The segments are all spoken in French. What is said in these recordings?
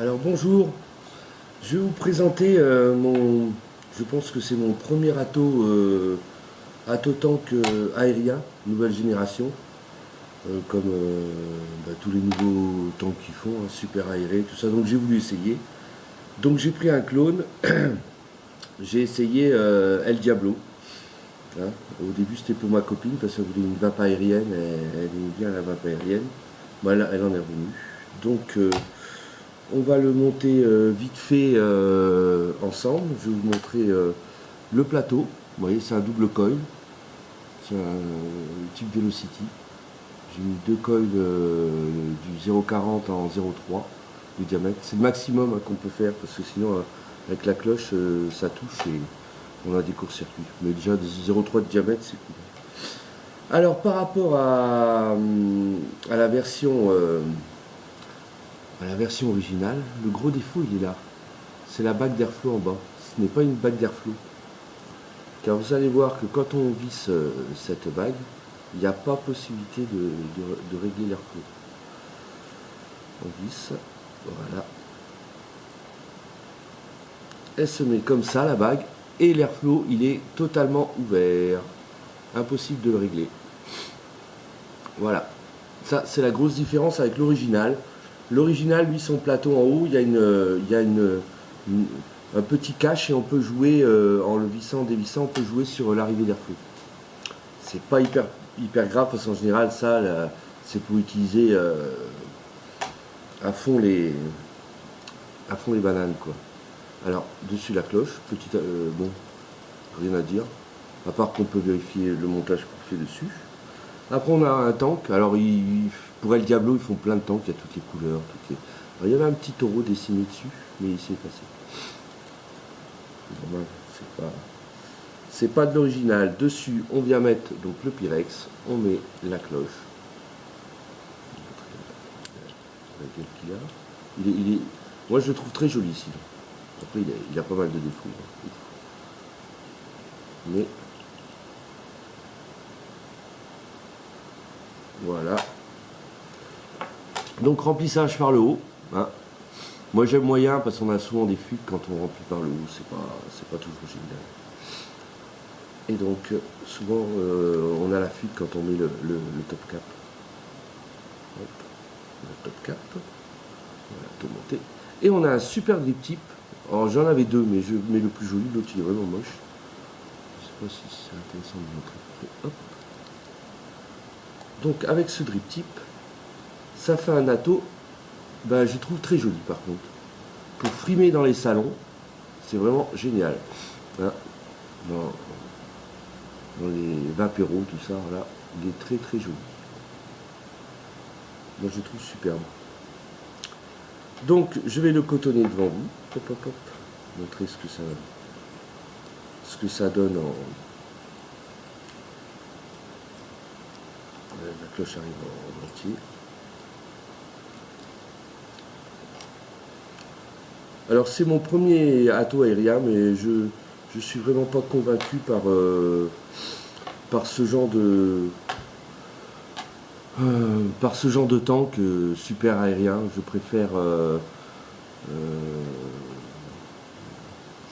Alors bonjour, je vais vous présenter je pense que c'est mon premier ato tank aérien, nouvelle génération, comme tous les nouveaux tanks qu'ils font, hein, super aéré, tout ça. Donc j'ai voulu essayer. Donc j'ai pris un clone, j'ai essayé El Diablo. Hein. Au début c'était pour ma copine parce qu'elle voulait une vape aérienne, elle aimait bien la vape aérienne. Bon, elle en est revenue. Donc on va le monter vite fait ensemble. Je vais vous montrer le plateau. Vous voyez, c'est un double coil. C'est un type Velocity. J'ai mis deux coils du 0,40 en 0,3 de diamètre. C'est le maximum qu'on peut faire parce que sinon, avec la cloche, ça touche et on a des courts-circuits. Mais déjà, des 0,3 de diamètre, c'est cool. Alors, par rapport à la version. La version originale, le gros défaut il est là. C'est la bague d'airflow en bas. Ce n'est pas une bague d'airflow. Car vous allez voir que quand on visse cette bague, il n'y a pas possibilité de régler l'airflow. On visse, voilà. Elle se met comme ça la bague et l'airflow il est totalement ouvert. Impossible de le régler. Voilà. Ça c'est la grosse différence avec l'original. L'original, lui, son plateau en haut, il y a un petit cache et on peut jouer, en le vissant, dévissant, on peut jouer sur l'arrivée d'airflow. C'est pas hyper grave parce qu'en général, ça, c'est pour utiliser à fond les bananes, quoi. Alors, dessus la cloche, petite, bon, rien à dire, à part qu'on peut vérifier le montage qu'on fait dessus. Après, on a un tank. Alors, pour El Diablo, ils font plein de tanks. Il y a toutes les couleurs. Alors, il y avait un petit taureau dessiné dessus, mais il s'est effacé. C'est normal, c'est pas de l'original. Dessus, on vient mettre donc le Pyrex. On met la cloche. Moi, je le trouve très joli ici. Après, il a pas mal de défauts. Mais voilà. Donc remplissage par le haut. Hein. Moi j'aime moyen parce qu'on a souvent des fuites quand on remplit par le haut, c'est pas toujours génial. Et donc souvent on a la fuite quand on met le top cap. Hop, le top cap. Voilà, tout monté. Et on a un super grip tip. Alors j'en avais deux, mais je mets le plus joli, l'autre il est vraiment moche. Je sais pas si c'est intéressant de montrer. Hop. Donc avec ce drip tip, ça fait un ato, je trouve très joli par contre. Pour frimer dans les salons, c'est vraiment génial. Hein, dans les vapéros, tout ça, là, il est très très joli. Moi je le trouve superbe. Donc je vais le cotonner devant vous. Hop, hop, hop. Montrer ce que ça donne en. La cloche arrive en entier. Alors c'est mon premier ato aérien, mais je suis vraiment pas convaincu par ce genre de tank super aérien. Je préfère,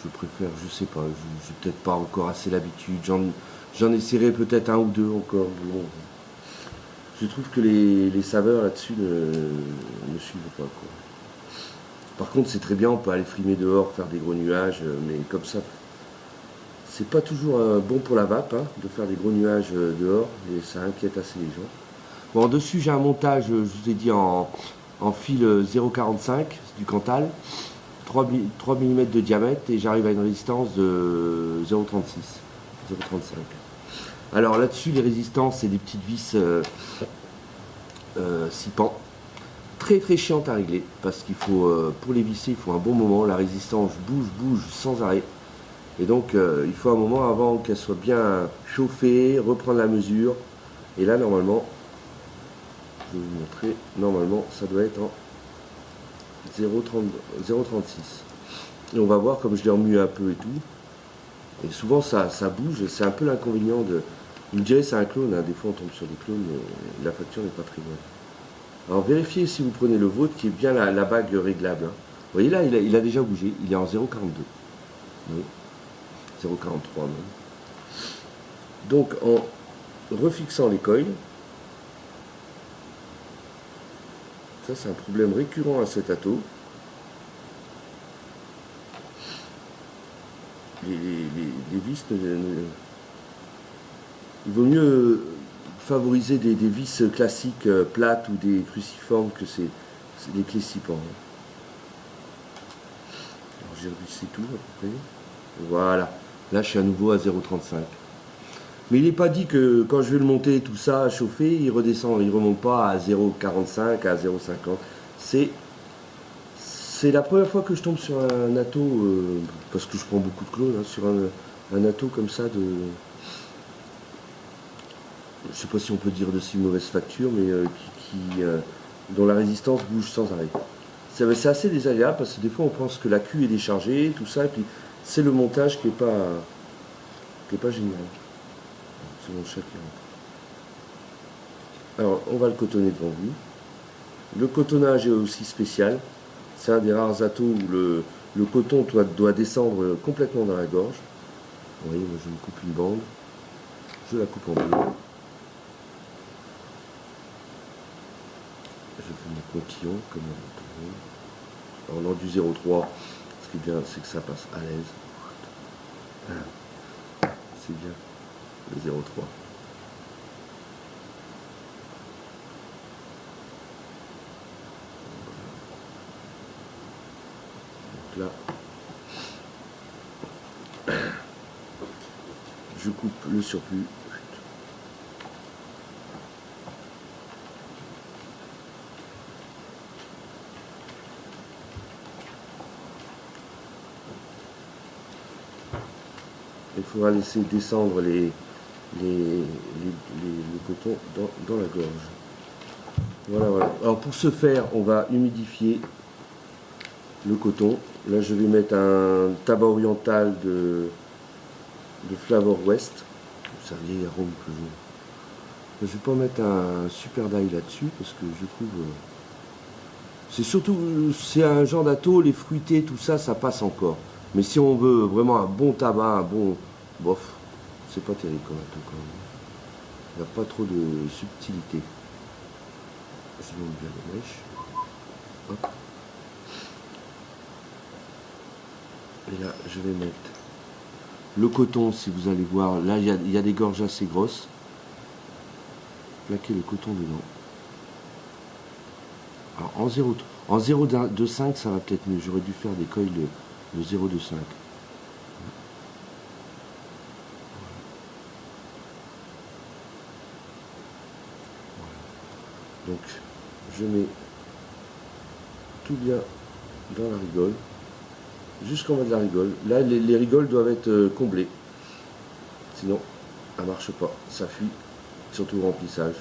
je sais pas, j'ai peut-être pas encore assez l'habitude. J'en essaierai peut-être un ou deux encore. Bon. Je trouve que les saveurs là-dessus ne suivent pas, quoi. Par contre, c'est très bien, on peut aller frimer dehors, faire des gros nuages, mais comme ça, c'est pas toujours bon pour la vape, hein, de faire des gros nuages dehors, et ça inquiète assez les gens. Bon, en dessus, j'ai un montage, je vous ai dit, en fil 0,45 du Cantal, 3 mm de diamètre, et j'arrive à une résistance de 0,36, 0,35. Alors là-dessus, les résistances, c'est des petites vis 6 pans. Très très chiante à régler parce qu'il faut, pour les visser, il faut un bon moment. La résistance bouge sans arrêt. Et donc, il faut un moment avant qu'elle soit bien chauffée, reprendre la mesure. Et là, normalement, je vais vous montrer, normalement, ça doit être en 0,36. Et on va voir comme je l'ai remué un peu et tout. Et souvent, ça bouge. C'est un peu l'inconvénient de. Vous me direz, c'est un clone. Hein. Des fois, on tombe sur des clones, mais la facture n'est pas très bonne. Alors vérifiez si vous prenez le vôtre qui est bien la bague réglable. Hein. voyez là, il a déjà bougé, il est en 0,42. Oui, 0,43 même. Donc en refixant les coils, ça c'est un problème récurrent à cet atto. Les vis, il vaut mieux favoriser des vis classiques plates ou des cruciformes que c'est les clés-cipants. Alors j'ai revissé tout à peu près. Voilà, là je suis à nouveau à 0,35. Mais il n'est pas dit que quand je vais le monter tout ça à chauffer, il redescend, il remonte pas à 0,45, à 0,50. C'est la première fois que je tombe sur un atto, parce que je prends beaucoup de clos, sur un atto comme ça de... Je sais pas si on peut dire de si mauvaise facture, mais dont la résistance bouge sans arrêt. C'est assez désagréable parce que des fois on pense que la queue est déchargée, tout ça, et puis c'est le montage qui est pas génial. C'est mon chat qui rentre. Alors on va le cotonner devant vous. Le cotonnage est aussi spécial. C'est un des rares attos où le coton doit descendre complètement dans la gorge. Vous voyez, moi je me coupe une bande. Je la coupe en deux. Je fais mon pointillon comme on peut. Alors dans du 0,3, ce qui est bien, c'est que ça passe à l'aise. C'est bien, le 0,3. Donc là, je coupe le surplus. Il faudra laisser descendre le coton dans la gorge. Voilà, voilà. Alors pour ce faire, on va humidifier le coton. Là, je vais mettre un tabac oriental de Flavor West. C'est un vieil arôme que je ne vais pas mettre un super d'ail là-dessus parce que je trouve... c'est surtout... c'est un genre d'atto, les fruités, tout ça, ça passe encore. Mais si on veut vraiment un bon tabac, un bon... bof, c'est pas terrible comme atto quand même. Il n'y a pas trop de subtilité. Je monte bien les mèches. Hop. Et là, je vais mettre le coton, si vous allez voir. Là, il y a des gorges assez grosses. Plaquer le coton dedans. Alors, en 0,25, ça va peut-être mieux. J'aurais dû faire des coils de 0,25. Donc, je mets tout bien dans la rigole, jusqu'en bas de la rigole. Là, les rigoles doivent être comblées. Sinon, ça ne marche pas. Ça fuit, surtout au remplissage,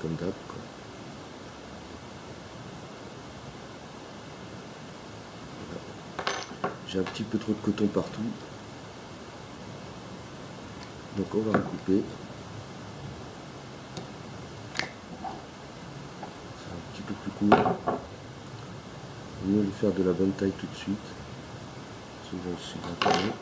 comme d'hab. J'ai un petit peu trop de coton partout. Donc, on va recouper. Un petit peu plus court. Il vaut mieux lui faire de la bonne taille tout de suite. Souvent aussi maintenant.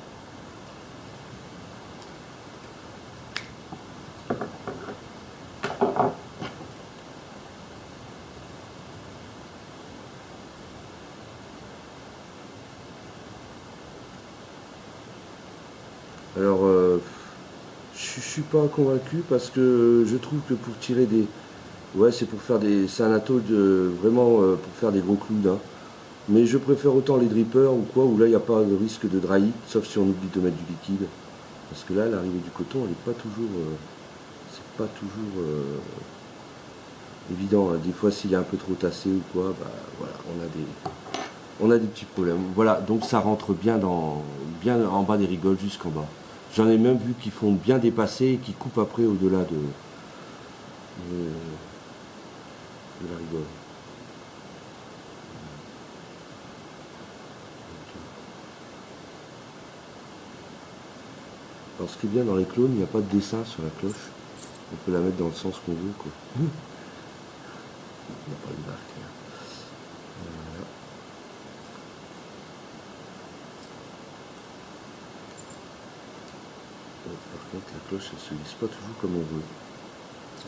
Alors, je suis pas convaincu parce que je trouve que pour tirer des... Ouais, c'est pour faire des... C'est un atto vraiment pour faire des gros clous là. Mais je préfère autant les drippers ou quoi, où là il n'y a pas de risque de dry, sauf si on oublie de mettre du liquide. Parce que là, l'arrivée du coton, elle n'est pas toujours... c'est pas toujours évident. Hein. Des fois, s'il est un peu trop tassé ou quoi, bah voilà, on a des petits problèmes. Voilà, donc ça rentre bien en bas des rigoles jusqu'en bas. J'en ai même vu qui font bien dépasser et qui coupent après au-delà de la rigole. Alors ce qui est bien dans les clones, il n'y a pas de dessin sur la cloche. On peut la mettre dans le sens qu'on veut, quoi. Il n'y a pas de marque. Voilà. Par contre, la cloche, elle se glisse pas toujours comme on veut.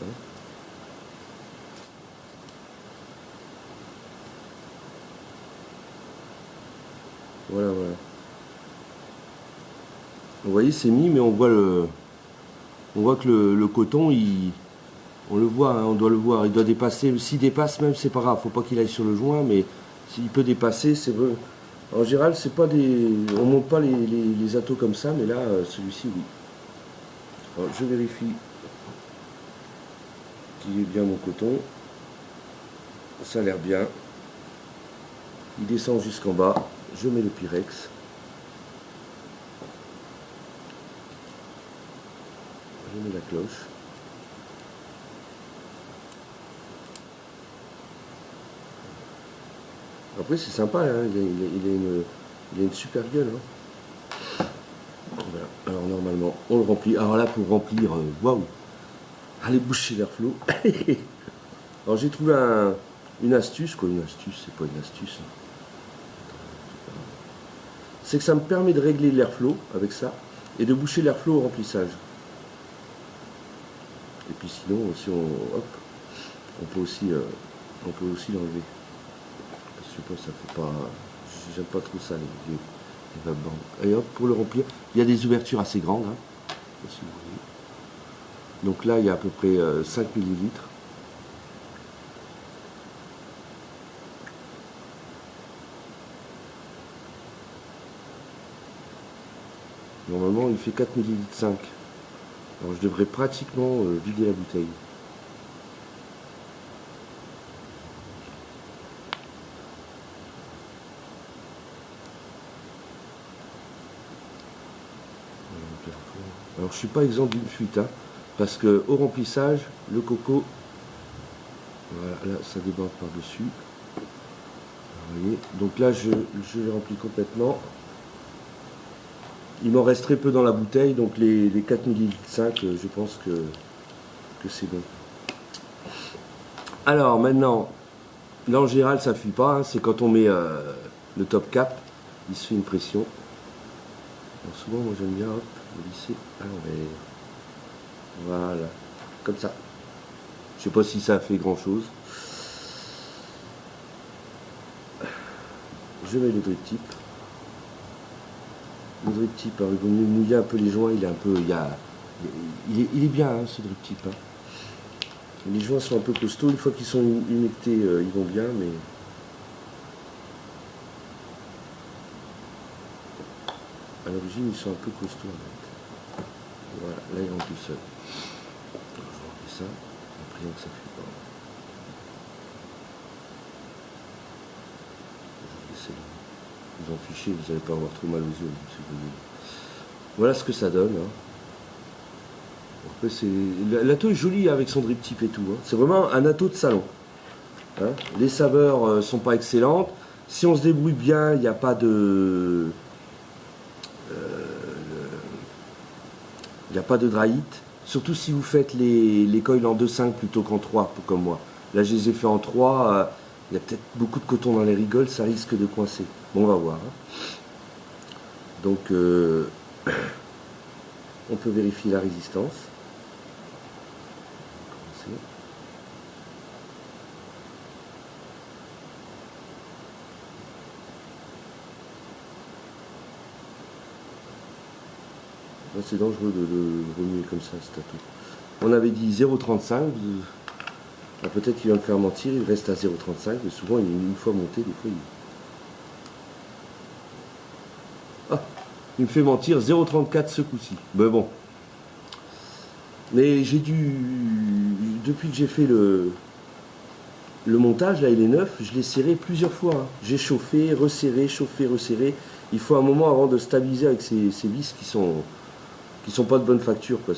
Hein. Voilà, voilà. Vous voyez, c'est mis, mais on voit que le coton, on le voit, hein, on doit le voir. Il doit dépasser. S'il dépasse même, c'est pas grave. Faut pas qu'il aille sur le joint, mais s'il peut dépasser, c'est vrai. En général, c'est pas des, on monte pas les atos comme ça, mais là, celui-ci, oui. Alors, je vérifie qu'il est bien mon coton. Ça a l'air bien. Il descend jusqu'en bas. Je mets le Pyrex. Je mets la cloche. Après, c'est sympa, hein. Il a une super gueule. Hein. Voilà. Alors, normalement, on le remplit. Alors là, pour remplir, waouh! Allez boucher l'airflow. Alors, j'ai trouvé une astuce. Quoi, une astuce? C'est pas une astuce. C'est que ça me permet de régler l'airflow avec ça et de boucher l'airflow au remplissage. Et puis sinon, si on, hop, on peut aussi l'enlever. Je sais pas, ça fait pas, j'aime pas trop ça les vabandes. Et hop, pour le remplir, il y a des ouvertures assez grandes. Hein, si vous voyez. Donc là, il y a à peu près 5 millilitres. Normalement, il fait 4 millilitres 5. Alors je devrais pratiquement vider la bouteille. Alors je suis pas exempt d'une fuite, hein, parce que au remplissage, le coco, voilà, là ça déborde par-dessus. Vous voyez, donc là je l'ai rempli complètement. Il m'en reste très peu dans la bouteille, donc les 4 ml 5, je pense que c'est bon. Alors maintenant, là en général ça ne fuit pas, hein, c'est quand on met le top cap, il se fait une pression. Alors souvent moi j'aime bien lisser à l'envers. Voilà, comme ça. Je sais pas si ça fait grand chose. Je mets le drip tip. Le drip tip, alors, il vaut mieux mouiller un peu les joints, il est un peu. Il est bien hein, ce drip tip. Hein. Les joints sont un peu costauds, une fois qu'ils sont humectés, ils vont bien, mais. À l'origine, ils sont un peu costauds en fait. Voilà, là ils rentrent tout seul. Je remplis ça, en priant que ça ne fuit pas. Vous en fichez, vous n'allez pas avoir trop mal aux yeux. Voilà ce que ça donne. Hein. L'atto est joli avec son drip tip et tout. Hein. C'est vraiment un atto de salon. Hein. Les saveurs sont pas excellentes. Si on se débrouille bien, il n'y a pas de. Il n'y a pas de dry hit. Surtout si vous faites les coils en 2,5 plutôt qu'en 3, comme moi. Là, je les ai fait en 3. Il y a peut-être beaucoup de coton dans les rigoles, ça risque de coincer. Bon, on va voir. Hein. Donc, on peut vérifier la résistance. C'est dangereux de remuer comme ça, cet atout. On avait dit 0,35. Peut-être qu'il va me faire mentir, il reste à 0,35, mais souvent, une fois monté, des fois, il me fait mentir, 0,34 ce coup-ci. Mais bon. Mais j'ai dû... Depuis que j'ai fait le montage, là, il est neuf, je l'ai serré plusieurs fois. Hein. J'ai chauffé, resserré, chauffé, resserré. Il faut un moment avant de stabiliser avec ces vis qui sont pas de bonne facture. Quoi.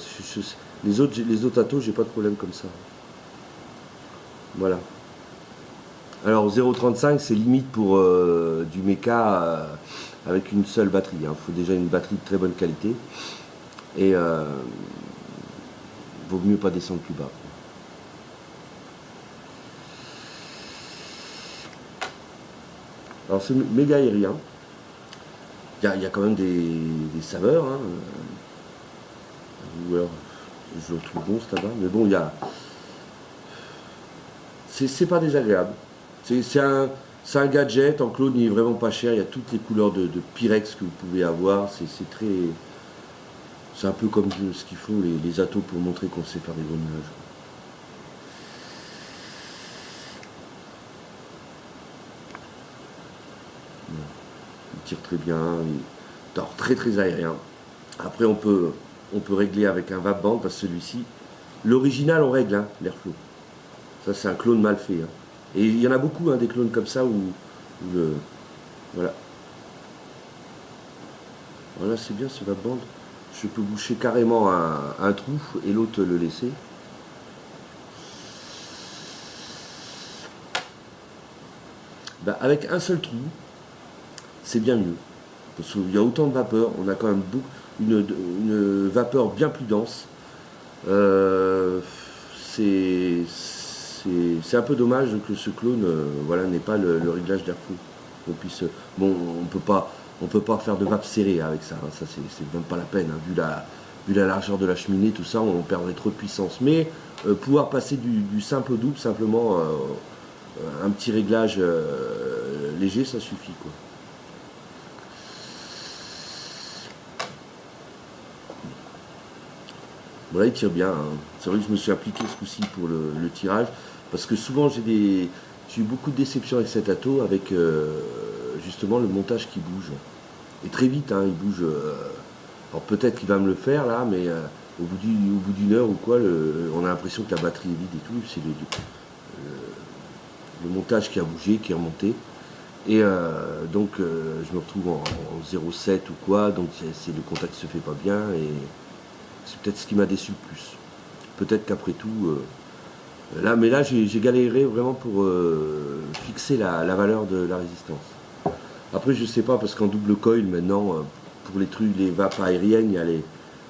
Les autres atos, j'ai pas de problème comme ça. Voilà. Alors 0,35 c'est limite pour du méca avec une seule batterie. Il faut déjà une batterie de très bonne qualité. Et vaut mieux pas descendre plus bas. Alors c'est méga aérien. Il y a quand même des saveurs. Hein. Ou alors, je le trouve bon ce tabac. Mais bon, il y a... C'est pas désagréable. C'est un gadget. En clone, il est vraiment pas cher. Il y a toutes les couleurs de Pyrex que vous pouvez avoir. C'est très... C'est un peu comme ce qu'ils font les atos pour montrer qu'on sait faire des gros nuages. Il tire très bien. Il est très très aérien. Après, on peut régler avec un vape-band parce que celui-ci, l'original, on règle l'airflow. Ça, c'est un clone mal fait. Hein. Et il y en a beaucoup, des clones comme ça où le... Voilà. Voilà, c'est bien ce vape-band. Je peux boucher carrément un trou et l'autre le laisser. Bah, avec un seul trou, c'est bien mieux. Parce qu'il y a autant de vapeur, on a quand même une vapeur bien plus dense. C'est un peu dommage que ce clone voilà, n'ait pas le réglage d'airflow. Bon, on peut pas faire de vape serrée avec ça. Hein, ça, c'est même pas la peine. Hein, vu la largeur de la cheminée, tout ça, on perdrait trop de puissance. Mais pouvoir passer du simple au double, simplement un petit réglage léger, ça suffit, quoi. Bon, là, il tire bien. Hein. C'est vrai que je me suis appliqué ce coup-ci pour le tirage. Parce que souvent, j'ai eu beaucoup de déceptions avec cet ato, avec justement le montage qui bouge. Et très vite, hein, il bouge. Alors peut-être qu'il va me le faire là, mais au bout d'une heure ou quoi, on a l'impression que la batterie est vide et tout. C'est le montage qui a bougé, qui est remonté. Et donc je me retrouve en 0,7 ou quoi, donc le contact se fait pas bien. Et c'est peut-être ce qui m'a déçu le plus. Peut-être qu'après tout... mais là, j'ai galéré vraiment pour fixer la valeur de la résistance. Après, je sais pas, parce qu'en double coil, maintenant, pour les trucs, les vapes aériennes, il y a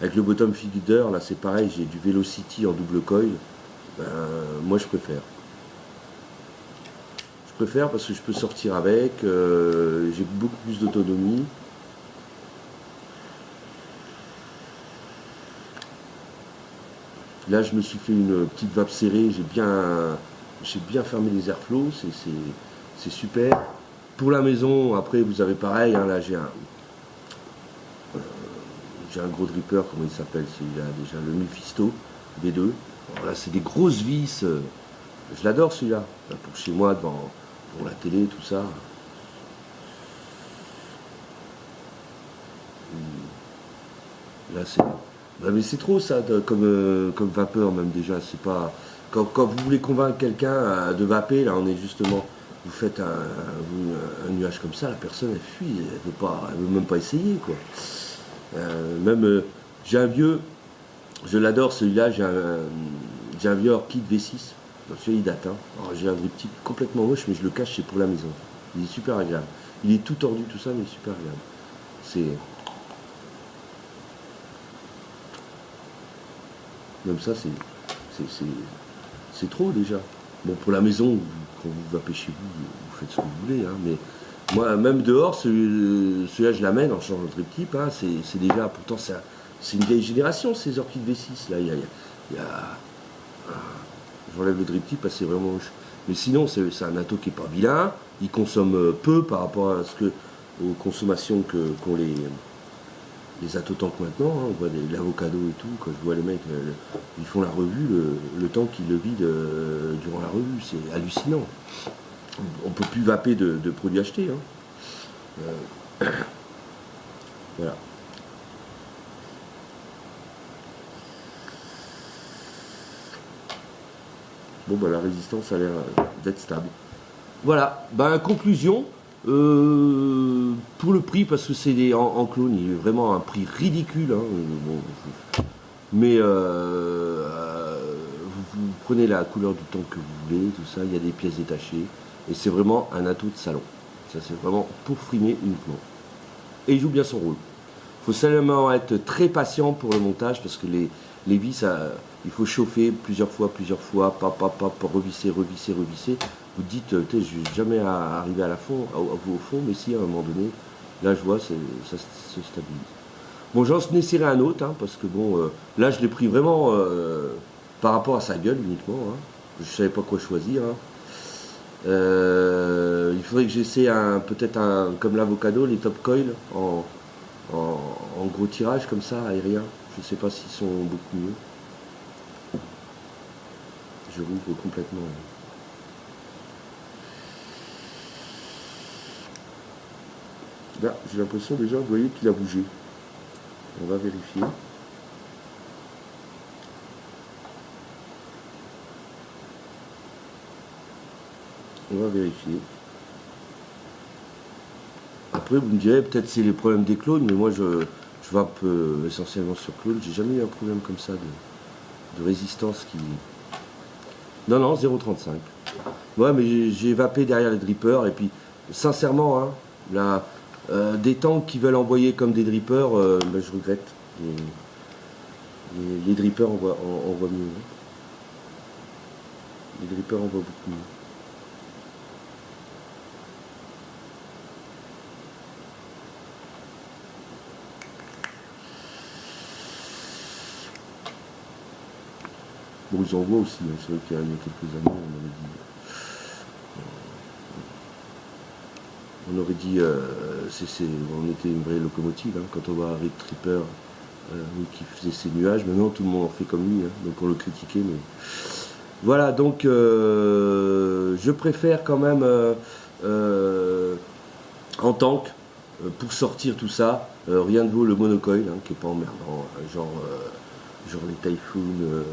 avec le bottom feeder, là c'est pareil, j'ai du Velocity en double coil. Moi, je préfère. Je préfère parce que je peux sortir avec, j'ai beaucoup plus d'autonomie. Là, je me suis fait une petite vape serrée, j'ai bien fermé les airflows, c'est super. Pour la maison, après, vous avez pareil, hein, là, j'ai un gros dripper, comment il s'appelle celui-là déjà, le Mephisto V2. Alors là, c'est des grosses vis, je l'adore celui-là, pour chez moi, pour la télé, tout ça. Là, c'est... mais c'est trop ça comme vapeur même déjà, c'est pas. Quand vous voulez convaincre quelqu'un de vaper, là on est justement. Vous faites un nuage comme ça, la personne elle fuit, elle veut même pas essayer quoi. J'ai un vieux, je l'adore celui-là, j'ai un vieux Orchid V6, donc celui-là il date. Hein. J'ai un driptyque complètement moche mais je le cache, c'est pour la maison. Il est super agréable. Il est tout tordu tout ça mais il est super agréable. Même ça, c'est trop déjà. Bon, pour la maison, quand vous vapez chez vous, vous faites ce que vous voulez. Hein, mais moi, même dehors, celui-là, je l'amène en changeant de triptyque. Hein, c'est déjà, pourtant, c'est une vieille génération, ces Orchid V6. Là, j'enlève le triptyque parce que c'est vraiment moche. Mais sinon, c'est un ato qui n'est pas vilain. Il consomme peu par rapport aux consommations qu'ont les atotanks maintenant, hein, on voit l'avocado et tout, quand je vois les mecs, ils font la revue, le temps qu'ils le vident durant la revue, c'est hallucinant. On ne peut plus vaper de produits achetés. Hein. Voilà. Bon, bah, la résistance a l'air d'être stable. Voilà, conclusion. Pour le prix, parce que c'est en clone, il est vraiment un prix ridicule. Hein, mais vous prenez la couleur du temps que vous voulez, tout ça, il y a des pièces détachées. Et c'est vraiment un atout de salon. Ça, c'est vraiment pour frimer uniquement. Et il joue bien son rôle. Il faut seulement être très patient pour le montage, parce que les vis, il faut chauffer plusieurs fois, pour revisser. Vous dites, je ne vais jamais arriver au fond, mais si à un moment donné, là je vois, ça se stabilise. Bon, j'en essaierai un autre, hein, parce que bon, là je l'ai pris vraiment par rapport à sa gueule uniquement. Hein. Je savais pas quoi choisir. Hein. Il faudrait que j'essaie peut-être comme l'avocado, les top coil en gros tirage comme ça, aérien. Je sais pas s'ils sont beaucoup mieux. Je rouvre complètement. Là, j'ai l'impression déjà, vous voyez qu'il a bougé. On va vérifier. On va vérifier. Après, vous me direz, peut-être c'est les problèmes des clones, mais moi, je vape essentiellement sur clone. J'ai jamais eu un problème comme ça de résistance qui... Non, non, 0,35. Ouais, mais j'ai vapé derrière les drippers, et puis, sincèrement, hein, là, des tanks qui veulent envoyer comme des drippers, ben, je regrette. Les drippers envoient mieux. Hein. Les drippers envoient beaucoup mieux. Bon, ils envoient aussi, hein. C'est vrai qu'il y a quelques années, on aurait dit on était une vraie locomotive, hein, quand on voit Red Tripper qui faisait ses nuages. Maintenant tout le monde en fait comme lui, hein, donc on le critiquait, mais voilà. Donc je préfère quand même en tank pour sortir tout ça, rien ne vaut le monocoil, hein, qui est pas emmerdant, genre les Typhoon,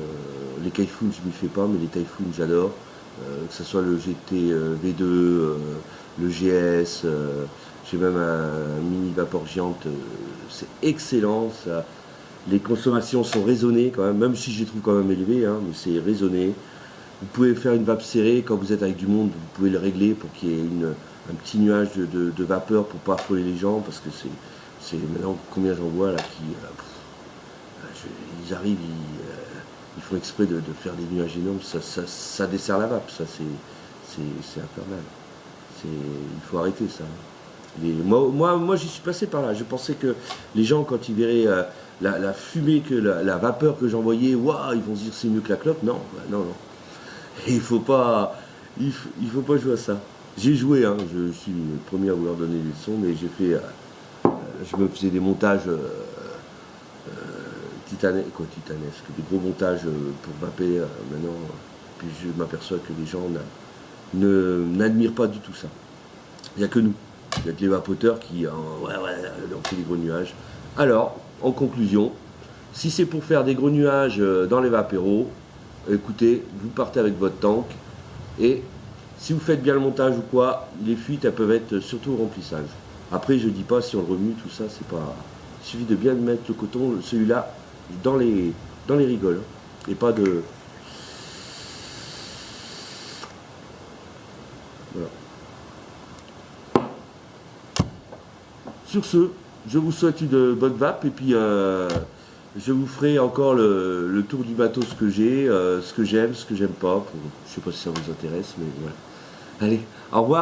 les Typhoon je m'y fais pas, mais les Typhoon j'adore, que ce soit le GT V2, le GS, j'ai même un mini vapeur géante, c'est excellent, ça. Les consommations sont raisonnées quand même si je les trouve quand même élevées, hein, mais c'est raisonné. Vous pouvez faire une vape serrée, quand vous êtes avec du monde, vous pouvez le régler pour qu'il y ait un petit nuage de vapeur pour pas affoler les gens, parce que c'est maintenant combien j'en vois là qui... ils arrivent, ils font exprès de faire des nuages énormes, ça dessert la vape, ça c'est infernal. Il faut arrêter ça. Moi j'y suis passé par là. Je pensais que les gens, quand ils verraient la fumée, la vapeur que j'envoyais, waouh, ils vont se dire c'est mieux que la clope. Non, non, non. Et il faut pas jouer à ça. J'ai joué, hein, je suis le premier à vouloir donner des leçons, mais j'ai fait, je me faisais des montages titanesques, des gros montages pour vaper maintenant. Puis je m'aperçois que les gens n'admirent pas du tout ça. Il n'y a que nous. Il n'y a que les vapoteurs qui on fait des gros nuages. Alors, en conclusion, si c'est pour faire des gros nuages dans les vapéros, écoutez, vous partez avec votre tank. Et si vous faites bien le montage ou quoi, les fuites, elles peuvent être surtout au remplissage. Après, je dis pas si on le remue, tout ça, c'est pas... Il suffit de bien mettre le coton, celui-là, dans les rigoles. Et pas de... Voilà. Sur ce, je vous souhaite une bonne vape et puis je vous ferai encore le tour du bateau, ce que j'ai, ce que j'aime pas. Je sais pas si ça vous intéresse, mais voilà. Allez, au revoir.